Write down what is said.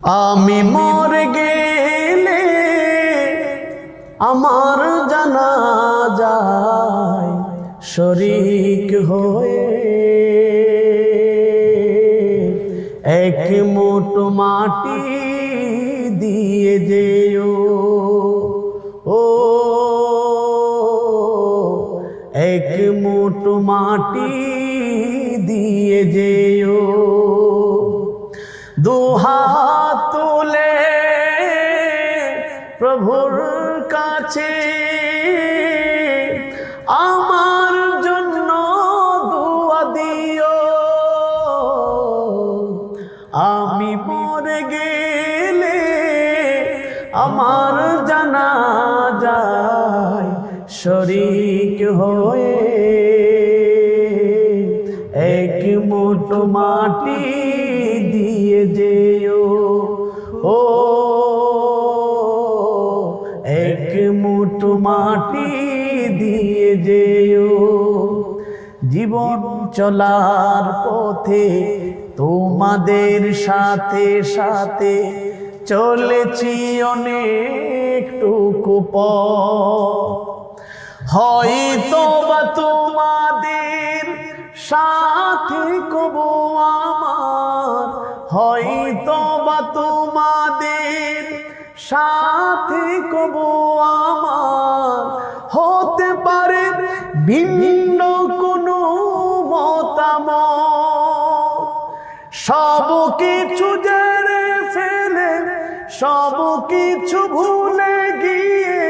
আমি মরে গেলে আমার জানাজায় শরীক হয়ে এক মুঠো মাটি দিয়ে যেও, ও এক মুঠো মাটি দিয়ে যেও। দুহাত তুলে প্রভুর কাছে আমার জন্য দোয়া দিও। আমি মরে গেলে আমার জানাজায় শরীক হয়ে এক মুঠো মাটি দিয়ে যেও, ও এক মুঠো মাটি দিয়ে যেও। জীবন চলার পথে তোমাদের সাথে সাথে চলেছি অনেকটুকু পথ, হয়তো বা তোমাদের সাথে কবো আমার, হয়তো বা তোমাদের সাথে কবো আমার, হতে পারে ভিন্ন কোনো মতামত। সব কিছু জেনে ফেলে সব কিছু ভুলে গিয়ে